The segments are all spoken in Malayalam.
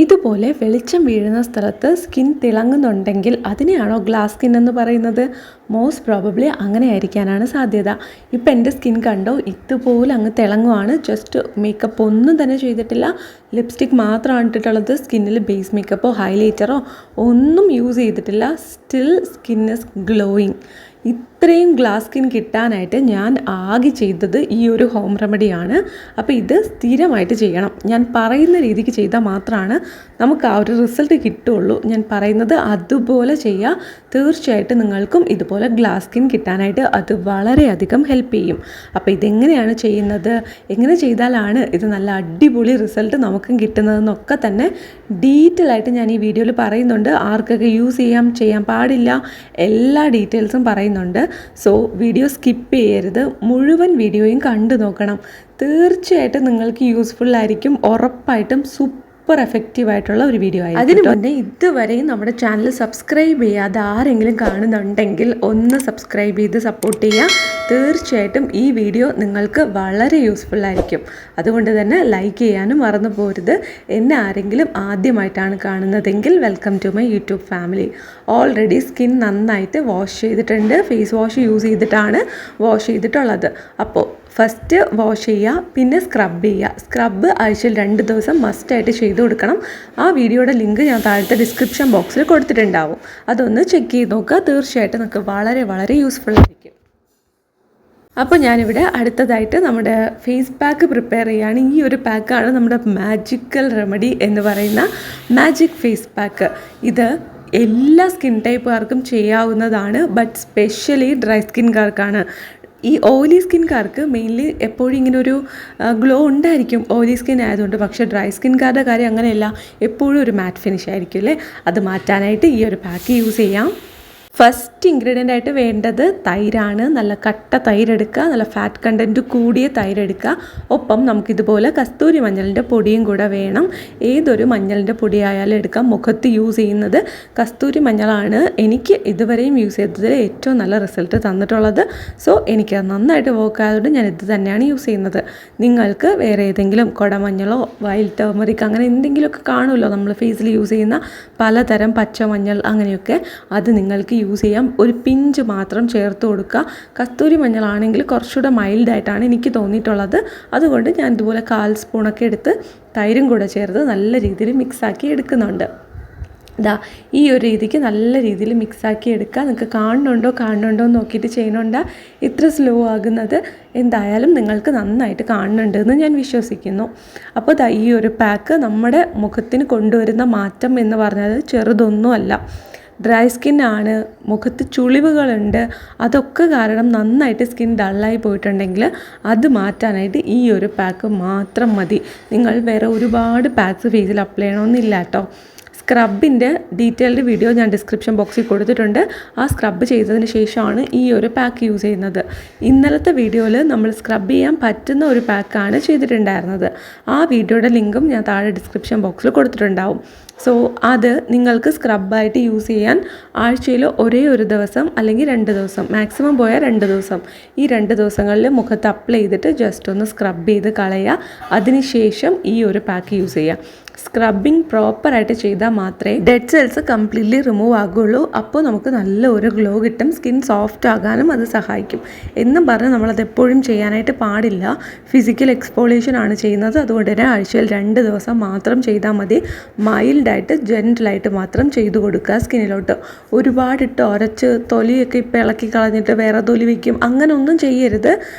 ഇതുപോലെ വെളിച്ചം വീഴുന്ന സ്ഥലത്ത് സ്കിൻ തിളങ്ങുന്നുണ്ടെങ്കിൽ അതിനെയാണോ ഗ്ലാസ് സ്കിൻ എന്ന് പറയുന്നത്? മോസ്റ്റ് പ്രോബബ്ലി അങ്ങനെ ആയിരിക്കാനാണ് സാധ്യത. ഇപ്പം എൻ്റെ സ്കിൻ കണ്ടോ, ഇതുപോലെ അങ്ങ് തിളങ്ങുവാണ്. ജസ്റ്റ് മേക്കപ്പ് ഒന്നും തന്നെ ചെയ്തിട്ടില്ല, ലിപ്സ്റ്റിക് മാത്രമാണ് ഇട്ടിട്ടുള്ളത്. സ്കിന്നിൽ ബേസ് മേക്കപ്പോ ഹൈലൈറ്ററോ ഒന്നും യൂസ് ചെയ്തിട്ടില്ല. Still skin is glowing. ഇത്രയും ഗ്ലാസ് സ്കിൻ കിട്ടാനായിട്ട് ഞാൻ ആകെ ചെയ്തത് ഈ ഒരു ഹോം റെമഡിയാണ്. അപ്പോൾ ഇത് സ്ഥിരമായിട്ട് ചെയ്യണം. ഞാൻ പറയുന്ന രീതിക്ക് ചെയ്താൽ മാത്രമാണ് നമുക്ക് ആ ഒരു റിസൾട്ട് കിട്ടുള്ളൂ. ഞാൻ പറയുന്നത് അതുപോലെ ചെയ്യുക. തീർച്ചയായിട്ടും നിങ്ങൾക്കും ഇതുപോലെ ഗ്ലാസ് സ്കിൻ കിട്ടാനായിട്ട് അത് വളരെയധികം ഹെൽപ്പ് ചെയ്യും. അപ്പോൾ ഇതെങ്ങനെയാണ് ചെയ്യുന്നത്, എങ്ങനെ ചെയ്താലാണ് ഇത് നല്ല അടിപൊളി റിസൾട്ട് നമുക്കും കിട്ടുന്നതെന്നൊക്കെ തന്നെ ഡീറ്റെയിൽ ആയിട്ട് ഞാൻ ഈ വീഡിയോയിൽ പറയുന്നുണ്ട്. ആർക്കൊക്കെ യൂസ് ചെയ്യാൻ പാടില്ല, എല്ലാ ഡീറ്റെയിൽസും പറയുന്നുണ്ട്. സോ വീഡിയോ സ്കിപ്പ് ചെയ്യരുത്, മുഴുവൻ വീഡിയോയും കണ്ടു നോക്കണം. തീർച്ചയായിട്ടും നിങ്ങൾക്ക് യൂസ്ഫുൾ ആയിരിക്കും. ഉറപ്പായിട്ടും സൂപ്പർ എഫക്റ്റീവ് ആയിട്ടുള്ള ഒരു വീഡിയോ ആയിരിക്കും. അതിന് മുന്നേ ഇതുവരെയും നമ്മുടെ ചാനൽ സബ്സ്ക്രൈബ് ചെയ്യാതെ ആരെങ്കിലും കാണുന്നുണ്ടെങ്കിൽ ഒന്ന് സബ്സ്ക്രൈബ് ചെയ്ത് സപ്പോർട്ട് ചെയ്യുക. തീർച്ചയായിട്ടും ഈ വീഡിയോ നിങ്ങൾക്ക് വളരെ യൂസ്ഫുൾ ആയിരിക്കും. അതുകൊണ്ട് തന്നെ ലൈക്ക് ചെയ്യാനും മറന്നു പോരുത്. എന്നെ ആരെങ്കിലും ആദ്യമായിട്ടാണ് കാണുന്നതെങ്കിൽ welcome to my YouTube family. Already skin നന്നായിട്ട് വാഷ് ചെയ്തിട്ടുണ്ട്. ഫേസ് വാഷ് യൂസ് ചെയ്തിട്ടാണ് വാഷ് ചെയ്തിട്ടുള്ളത്. അപ്പോൾ ഫസ്റ്റ് വാഷ് ചെയ്യുക, പിന്നെ സ്ക്രബ് ചെയ്യുക. സ്ക്രബ് ആഴ്ചയിൽ 2 ദിവസം മസ്റ്റായിട്ട് ചെയ്ത് കൊടുക്കണം. ആ വീഡിയോയുടെ ലിങ്ക് ഞാൻ താഴത്തെ ഡിസ്ക്രിപ്ഷൻ ബോക്സിൽ കൊടുത്തിട്ടുണ്ടാവും. അതൊന്ന് ചെക്ക് ചെയ്ത് നോക്കുക. തീർച്ചയായിട്ടും നമുക്ക് വളരെ വളരെ യൂസ്ഫുൾ ആയിരിക്കും. അപ്പോൾ ഞാനിവിടെ അടുത്തതായിട്ട് നമ്മുടെ ഫേസ് പാക്ക് പ്രിപ്പയർ ചെയ്യുകയാണ്. ഈ ഒരു പാക്കാണ് നമ്മുടെ മാജിക്കൽ റെമഡി എന്ന് പറയുന്ന മാജിക് ഫേസ് പാക്ക്. ഇത് എല്ലാ സ്കിൻ ടൈപ്പുകാർക്കും ചെയ്യാവുന്നതാണ്, ബട്ട് സ്പെഷ്യലി ഡ്രൈ സ്കിൻകാർക്കാണ്. ഈ ഓയിലി സ്കിൻകാർക്ക് മെയിൻലി എപ്പോഴും ഇങ്ങനെ ഒരു ഗ്ലോ ഉണ്ടായിരിക്കും, ഓയിലി സ്കിൻ ആയതുകൊണ്ട്. പക്ഷേ ഡ്രൈ സ്കിൻകാരുടെ കാര്യം അങ്ങനെയല്ല, എപ്പോഴും ഒരു മാറ്റ് ഫിനിഷ് ആയിരിക്കും അല്ലേ. അത് മാറ്റാനായിട്ട് ഈ ഒരു പാക്ക് യൂസ് ചെയ്യാം. ഫസ്റ്റ് ഇൻഗ്രീഡിയൻ്റ് ആയിട്ട് വേണ്ടത് തൈരാണ്. നല്ല കട്ട തൈര് എടുക്കുക, നല്ല ഫാറ്റ് കണ്ടൻറ്റ് കൂടിയ തൈര് എടുക്കുക. ഒപ്പം നമുക്കിതുപോലെ കസ്തൂരി മഞ്ഞളിൻ്റെ പൊടിയും കൂടെ വേണം. ഏതൊരു മഞ്ഞളിൻ്റെ പൊടി ആയാലും എടുക്കാം. മുഖത്ത് യൂസ് ചെയ്യുന്നത് കസ്തൂരി മഞ്ഞളാണ് എനിക്ക് ഇതുവരെയും യൂസ് ചെയ്തതിൽ ഏറ്റവും നല്ല റിസൾട്ട് തന്നിട്ടുള്ളത്. സോ എനിക്ക് നന്നായിട്ട് വർക്ക് ആയതുകൊണ്ട് ഞാൻ ഇത് തന്നെയാണ് യൂസ് ചെയ്യുന്നത്. നിങ്ങൾക്ക് വേറെ ഏതെങ്കിലും കുടമഞ്ഞളോ വൈൽഡ് ടേമറിക് അങ്ങനെ എന്തെങ്കിലുമൊക്കെ കാണുമല്ലോ നമ്മൾ ഫേസിൽ യൂസ് ചെയ്യുന്ന പലതരം പച്ചമഞ്ഞൾ, അങ്ങനെയൊക്കെ അത് നിങ്ങൾക്ക് യൂസ് ചെയ്യാം. ഒരു പിഞ്ച് മാത്രം ചേർത്ത് കൊടുക്കുക. കസ്തൂരി മഞ്ഞളാണെങ്കിൽ കുറച്ചുകൂടെ മൈൽഡായിട്ടാണ് എനിക്ക് തോന്നിയിട്ടുള്ളത്. അതുകൊണ്ട് ഞാൻ ഇതുപോലെ 1/4 സ്പൂണൊക്കെ എടുത്ത് തൈരും കൂടെ ചേർത്ത് നല്ല രീതിയിൽ മിക്സാക്കി എടുക്കുന്നുണ്ട്. ഈ ഒരു രീതിക്ക് നല്ല രീതിയിൽ മിക്സാക്കി എടുക്കുക. നിങ്ങൾക്ക് കാണുന്നുണ്ടോ എന്ന് നോക്കിയിട്ട് ചെയ്യണോണ്ട ഇത്ര സ്ലോ ആകുന്നത്. എന്തായാലും നിങ്ങൾക്ക് നന്നായിട്ട് കാണുന്നുണ്ട് എന്ന് ഞാൻ വിശ്വസിക്കുന്നു. അപ്പോൾ ഈ ഒരു പാക്ക് നമ്മുടെ മുഖത്തിന് കൊണ്ടുവരുന്ന മാറ്റം എന്ന് പറഞ്ഞാൽ ചെറുതൊന്നുമല്ല. ഡ്രൈ സ്കിന്നാണ്, മുഖത്ത് ചുളിവുകളുണ്ട്, അതൊക്കെ കാരണം നന്നായിട്ട് സ്കിൻ ഡള്ളായി പോയിട്ടുണ്ടെങ്കിൽ അത് മാറ്റാനായിട്ട് ഈ ഒരു പാക്ക് മാത്രം മതി. നിങ്ങൾ വേറെ ഒരുപാട് പാക്സ് ഫേസിൽ അപ്ലൈ ചെയ്യണമെന്നില്ല കേട്ടോ. സ്ക്രബിൻ്റെ ഡീറ്റെയിൽഡ് വീഡിയോ ഞാൻ ഡിസ്ക്രിപ്ഷൻ ബോക്സിൽ കൊടുത്തിട്ടുണ്ട്. ആ സ്ക്രബ് ചെയ്തതിന് ശേഷമാണ് ഈ ഒരു പാക്ക് യൂസ് ചെയ്യുന്നത്. ഇന്നലത്തെ വീഡിയോയിൽ നമ്മൾ സ്ക്രബ് ചെയ്യാൻ പറ്റുന്ന ഒരു പാക്കാണ് ചെയ്തിട്ടുണ്ടായിരുന്നത്. ആ വീഡിയോയുടെ ലിങ്കും ഞാൻ താഴെ ഡിസ്ക്രിപ്ഷൻ ബോക്സിൽ കൊടുത്തിട്ടുണ്ടാവും. സോ അത് നിങ്ങൾക്ക് സ്ക്രബായിട്ട് യൂസ് ചെയ്യാൻ ആഴ്ചയിൽ ഒരേ ഒരു ദിവസം അല്ലെങ്കിൽ 2 ദിവസം, മാക്സിമം പോയാൽ 2 ദിവസം, ഈ 2 ദിവസങ്ങളിൽ മുഖത്ത് അപ്ലൈ ചെയ്തിട്ട് ജസ്റ്റ് ഒന്ന് സ്ക്രബ് ചെയ്ത് കളയുക. അതിനുശേഷം ഈ ഒരു പാക്ക് യൂസ് ചെയ്യുക. സ്ക്രബിങ് പ്രോപ്പറായിട്ട് ചെയ്താൽ മാത്രമേ ഡെഡ് സെൽസ് കംപ്ലീറ്റ്ലി റിമൂവ് ആകുള്ളൂ. അപ്പോൾ നമുക്ക് നല്ല ഒരു ഗ്ലോ കിട്ടും. സ്കിൻ സോഫ്റ്റ് ആകാനും അത് സഹായിക്കും. എന്നും പറഞ്ഞ് നമ്മളത് എപ്പോഴും ചെയ്യാനായിട്ട് പാടില്ല. ഫിസിക്കൽ എക്സ്പോളിയേഷൻ ആണ് ചെയ്യുന്നത്. അതുകൊണ്ട് തന്നെ ആഴ്ചയിൽ 2 ദിവസം മാത്രം ചെയ്താൽ മതി. മൈൽഡായിട്ട് ജെൻറ്റിലായിട്ട് മാത്രം ചെയ്തു കൊടുക്കുക സ്കിന്നിലോട്ട്. ഒരുപാടിട്ട് ഉരച്ച് തൊലിയൊക്കെ ഇപ്പം ഇളക്കി കളഞ്ഞിട്ട് വേറെ തൊലി വയ്ക്കും, അങ്ങനെ ഒന്നും ചെയ്യരുത്.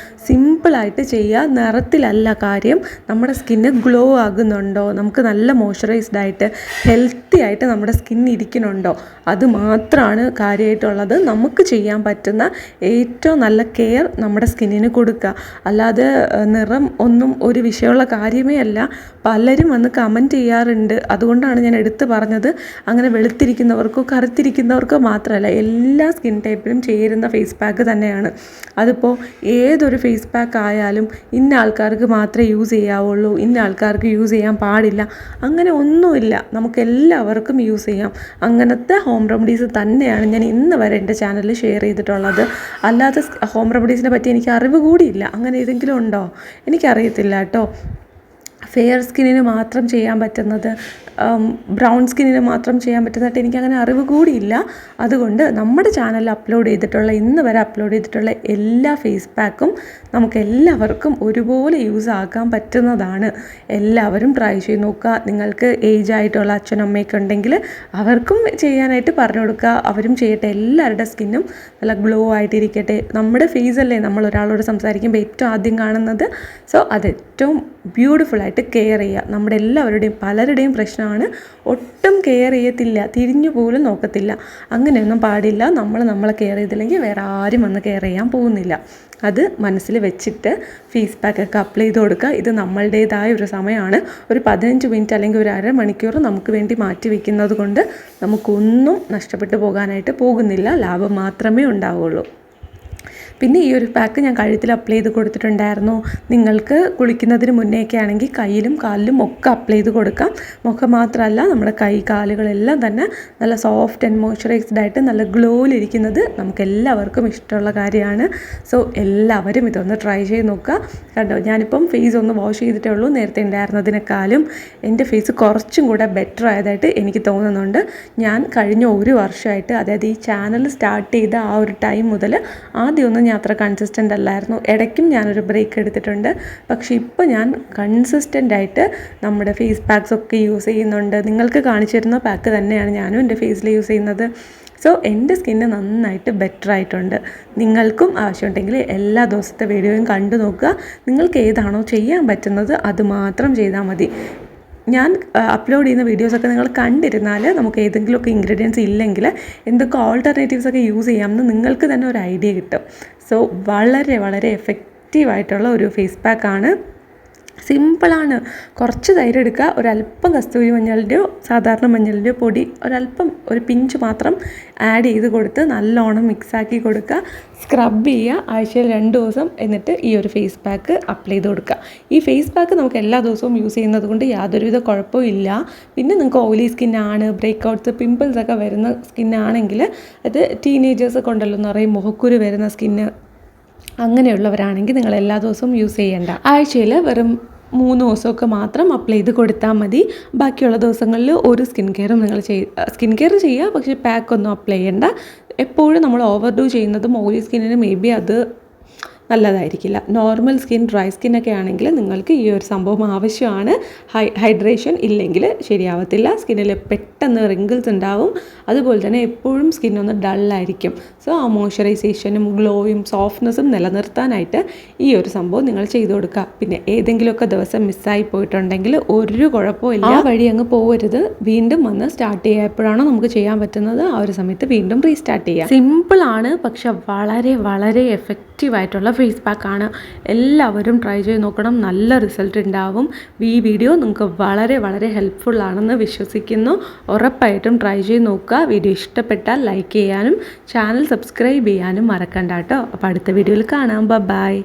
സിമ്പിളായിട്ട് ചെയ്യുക. നിറത്തിലല്ല കാര്യം, നമ്മുടെ സ്കിന്ന് ഗ്ലോ ആകുന്നുണ്ടോ, നമുക്ക് നല്ല മോയ്സ്ചറൈസ്ഡ് ആയിട്ട് ഹെൽത്തി ആയിട്ട് നമ്മുടെ സ്കിൻ ഇരിക്കുന്നുണ്ടോ, അത് മാത്രമാണ് കാര്യമായിട്ടുള്ളത്. നമുക്ക് ചെയ്യാൻ പറ്റുന്ന ഏറ്റവും നല്ല കെയർ നമ്മുടെ സ്കിന്നിന് കൊടുക്കുക. അല്ലാതെ നിറം ഒന്നും ഒരു വിഷയമുള്ള കാര്യമേ അല്ല. പലരും വന്ന് കമൻറ്റ് ചെയ്യാറുണ്ട്. അതുകൊണ്ടാണ് ഞാൻ എടുത്ത് പറഞ്ഞത്. അങ്ങനെ വെളുത്തിരിക്കുന്നവർക്കോ കറുത്തിരിക്കുന്നവർക്കോ മാത്രമല്ല, എല്ലാ സ്കിൻ ടൈപ്പിലും ചേരുന്ന ഫേസ് പാക്ക് തന്നെയാണ്. അതിപ്പോൾ ഏതൊരു ഫേസ് പാക്ക് ആയാലും ഇന്ന ആൾക്കാർക്ക് മാത്രമേ യൂസ് ചെയ്യാവുള്ളൂ, ഇന്ന ആൾക്കാർക്ക് യൂസ് ചെയ്യാൻ പാടില്ല, അങ്ങനെ ഒന്നുമില്ല. നമുക്ക് എല്ലാവർക്കും യൂസ് ചെയ്യാം. അങ്ങനത്തെ ഹോം റെമഡീസ് തന്നെയാണ് ഞാൻ ഇന്ന് വരെ എൻ്റെ ചാനലിൽ ഷെയർ ചെയ്തിട്ടുള്ളത്. അല്ലാതെ ഹോം റെമഡീസിനെ പറ്റി എനിക്ക് അറിവ് കൂടിയില്ല. അങ്ങനെ ഏതെങ്കിലും ഉണ്ടോ എനിക്കറിയത്തില്ല കേട്ടോ. ഫെയർ സ്കിന്നിന് മാത്രം ചെയ്യാൻ പറ്റുന്നത്, ബ്രൗൺ സ്കിന്നിന് മാത്രം ചെയ്യാൻ പറ്റുന്നതായിട്ട് എനിക്കങ്ങനെ അറിവ് കൂടിയില്ല. അതുകൊണ്ട് നമ്മുടെ ചാനലിൽ ഇന്ന് വരെ അപ്ലോഡ് ചെയ്തിട്ടുള്ള എല്ലാ ഫേസ് പാക്കും നമുക്ക് എല്ലാവർക്കും ഒരുപോലെ യൂസ് ആക്കാൻ പറ്റുന്നതാണ്. എല്ലാവരും ട്രൈ ചെയ്ത് നോക്കുക. നിങ്ങൾക്ക് ഏജ് ആയിട്ടുള്ള അച്ഛനമ്മയൊക്കെ ഉണ്ടെങ്കിൽ അവർക്കും ചെയ്യാനായിട്ട് പറഞ്ഞു കൊടുക്കുക. അവരും ചെയ്യട്ടെ. എല്ലാവരുടെ സ്കിന്നും നല്ല ഗ്ലോ ആയിട്ടിരിക്കട്ടെ. നമ്മുടെ ഫേസല്ലേ നമ്മൾ ഒരാളോട് സംസാരിക്കുമ്പോൾ ഏറ്റവും ആദ്യം കാണുന്നത്. സോ അത് ഏറ്റവും ബ്യൂട്ടിഫുള്ളായിട്ട് കെയർ ചെയ്യുക. നമ്മുടെ എല്ലാവരുടെയും പലരുടെയും പ്രശ്നമാണ് ഒട്ടും കെയർ ചെയ്യത്തില്ല, തിരിഞ്ഞു പോലും നോക്കത്തില്ല. അങ്ങനെയൊന്നും പാടില്ല. നമ്മളെ കെയർ ചെയ്തില്ലെങ്കിൽ വേറെ ആരും വന്ന് കെയർ ചെയ്യാൻ പോകുന്നില്ല. അത് മനസ്സിൽ വെച്ചിട്ട് ഫേസ് പാക്കൊക്കെ അപ്ലൈ ചെയ്ത് കൊടുക്കുക. ഇത് നമ്മളുടേതായ ഒരു സമയമാണ്. ഒരു 15 മിനിറ്റ് അല്ലെങ്കിൽ ഒരു അരമണിക്കൂർ നമുക്ക് വേണ്ടി മാറ്റി വയ്ക്കുന്നത് കൊണ്ട് നമുക്കൊന്നും നഷ്ടപ്പെട്ടു പോകാനായിട്ട് പോകുന്നില്ല. ലാഭം മാത്രമേ ഉണ്ടാവുള്ളൂ. പിന്നെ ഈ ഒരു പാക്ക് ഞാൻ കഴുത്തിൽ അപ്ലൈ ചെയ്ത് കൊടുത്തിട്ടുണ്ടായിരുന്നു. നിങ്ങൾക്ക് കുളിക്കുന്നതിന് മുന്നേയൊക്കെ ആണെങ്കിൽ കയ്യിലും കാലിലും ഒക്കെ അപ്ലൈ ചെയ്ത് കൊടുക്കാം. മുഖം മാത്രമല്ല, നമ്മുടെ കൈ കാലുകളെല്ലാം തന്നെ നല്ല സോഫ്റ്റ് ആൻഡ് മോയ്സ്ചറൈസ്ഡ് ആയിട്ട് നല്ല ഗ്ലോയിലിരിക്കുന്നത് നമുക്ക് എല്ലാവർക്കും ഇഷ്ടമുള്ള കാര്യമാണ്. സോ എല്ലാവരും ഇതൊന്ന് ട്രൈ ചെയ്ത് നോക്കുക. കണ്ടോ, ഞാനിപ്പം ഫേസ് ഒന്ന് വാഷ് ചെയ്തിട്ടേ ഉള്ളൂ. നേരത്തെ ഉണ്ടായിരുന്നതിനേക്കാളും എൻ്റെ ഫേസ് കുറച്ചും കൂടെ ബെറ്റർ ആയതായിട്ട് എനിക്ക് തോന്നുന്നുണ്ട്. ഞാൻ കഴിഞ്ഞ ഒരു വർഷമായിട്ട്, അതായത് ഈ ചാനൽ സ്റ്റാർട്ട് ചെയ്ത ആ ഒരു ടൈം മുതൽ ആദ്യമൊന്നും ഞാൻ അത്ര കൺസിസ്റ്റൻ്റ് അല്ലായിരുന്നു. ഇടയ്ക്കും ഞാനൊരു ബ്രേക്ക് എടുത്തിട്ടുണ്ട്. പക്ഷേ ഇപ്പോൾ ഞാൻ കൺസിസ്റ്റൻ്റ് ആയിട്ട് നമ്മുടെ ഫേസ് പാക്സ് ഒക്കെ യൂസ് ചെയ്യുന്നുണ്ട്. നിങ്ങൾക്ക് കാണിച്ചു തരുന്ന പാക്ക് തന്നെയാണ് ഞാനും എൻ്റെ ഫേസിൽ യൂസ് ചെയ്യുന്നത്. സോ എൻ്റെ സ്കിന്ന് നന്നായിട്ട് ബെറ്റർ ആയിട്ടുണ്ട്. നിങ്ങൾക്കും ആവശ്യമുണ്ടെങ്കിൽ എല്ലാ ദിവസത്തെ വീഡിയോയും കണ്ടു നോക്കുക. നിങ്ങൾക്ക് ഏതാണോ ചെയ്യാൻ പറ്റുന്നത് അത് മാത്രം ചെയ്താൽ മതി. ഞാൻ അപ്ലോഡ് ചെയ്യുന്ന വീഡിയോസൊക്കെ നിങ്ങൾ കണ്ടിരുന്നാൽ നമുക്ക് ഏതെങ്കിലുമൊക്കെ ഇൻഗ്രീഡിയൻസ് ഇല്ലെങ്കിൽ എന്തൊക്കെ ഓൾട്ടർനേറ്റീവ്സൊക്കെ യൂസ് ചെയ്യാമെന്ന് നിങ്ങൾക്ക് തന്നെ ഒരു ഐഡിയ കിട്ടും. സോ വളരെ വളരെ എഫക്റ്റീവായിട്ടുള്ള ഒരു ഫേസ് പാക്കാണ്. സിമ്പിളാണ്. കുറച്ച് തൈര് എടുക്കുക, ഒരല്പം കസ്തൂരി മഞ്ഞളിൻ്റെയോ സാധാരണ മഞ്ഞളിൻ്റെയോ പൊടി ഒരു പിഞ്ച് മാത്രം ആഡ് ചെയ്ത് കൊടുത്ത് നല്ലോണം മിക്സാക്കി കൊടുക്കുക. സ്ക്രബ് ചെയ്യുക ആഴ്ചയിൽ 2 ദിവസം. എന്നിട്ട് ഈ ഒരു ഫേസ് പാക്ക് അപ്ലൈ ചെയ്ത് കൊടുക്കുക. ഈ ഫേസ് പാക്ക് നമുക്ക് എല്ലാ ദിവസവും യൂസ് ചെയ്യുന്നത് കൊണ്ട് യാതൊരുവിധ കുഴപ്പവും ഇല്ല. പിന്നെ നിങ്ങൾക്ക് ഓയിലി സ്കിന്നാണ്, ബ്രേക്ക് പിമ്പിൾസ് ഒക്കെ വരുന്ന സ്കിന്നാണെങ്കിൽ, അത് ടീനേജേഴ്സ് കൊണ്ടല്ലോ നിറയെ മുഖക്കുരു വരുന്ന സ്കിന്ന്, അങ്ങനെയുള്ളവരാണെങ്കിൽ നിങ്ങൾ എല്ലാ ദിവസവും യൂസ് ചെയ്യേണ്ട. ആഴ്ചയിൽ വെറും 3 ദിവസമൊക്കെ മാത്രം അപ്ലൈ ചെയ്ത് കൊടുത്താൽ മതി. ബാക്കിയുള്ള ദിവസങ്ങളിൽ ഒരു സ്കിൻ കെയറും നിങ്ങൾ ചെയ്യുക. പക്ഷേ പാക്കൊന്നും അപ്ലൈ ചെയ്യേണ്ട. എപ്പോഴും നമ്മൾ ഓവർഡു ചെയ്യുന്നതും ഓയിലി സ്കിന്നിന് മേ ബി അത് നല്ലതായിരിക്കില്ല. നോർമൽ സ്കിൻ, ഡ്രൈ സ്കിന്നൊക്കെ ആണെങ്കിൽ നിങ്ങൾക്ക് ഈ ഒരു സംഭവം ആവശ്യമാണ്. ഹൈഡ്രേഷൻ ഇല്ലെങ്കിൽ ശരിയാവത്തില്ല. സ്കിന്നിൽ പെട്ടെന്ന് റിങ്കിൾസ് ഉണ്ടാവും. അതുപോലെ തന്നെ എപ്പോഴും സ്കിന്നൊന്ന് ഡള്ളായിരിക്കും. സോ ആ മോയ്സ്ചറൈസേഷനും ഗ്ലോയും സോഫ്റ്റ്നെസ്സും നിലനിർത്താനായിട്ട് ഈ ഒരു സംഭവം നിങ്ങൾ ചെയ്തു കൊടുക്കുക. പിന്നെ ഏതെങ്കിലുമൊക്കെ ദിവസം മിസ്സായി പോയിട്ടുണ്ടെങ്കിൽ ഒരു കുഴപ്പമില്ല. ആ വഴി അങ്ങ് പോകരുത്. വീണ്ടും വന്ന് സ്റ്റാർട്ട് ചെയ്യുക. എപ്പോഴാണോ നമുക്ക് ചെയ്യാൻ പറ്റുന്നത് ആ ഒരു സമയത്ത് വീണ്ടും റീസ്റ്റാർട്ട് ചെയ്യുക. സിമ്പിളാണ്, പക്ഷെ വളരെ വളരെ എഫക്റ്റീവായിട്ടുള്ള ഫേസ് പാക്കാണ്. എല്ലാവരും ട്രൈ ചെയ്ത് നോക്കണം. നല്ല റിസൾട്ട് ഉണ്ടാവും. ഈ വീഡിയോ നിങ്ങൾക്ക് വളരെ വളരെ ഹെൽപ്ഫുള്ളാണെന്ന് വിശ്വസിക്കുന്നു. ഉറപ്പായിട്ടും ട്രൈ ചെയ്ത് നോക്കുക. വീഡിയോ ഇഷ്ടപ്പെട്ടാൽ ലൈക്ക് ചെയ്യാനും ചാനൽ സബ്സ്ക്രൈബ് ചെയ്യാനും മറക്കണ്ട കേട്ടോ. അപ്പോൾ അടുത്ത വീഡിയോയിൽ കാണാം. ബൈ.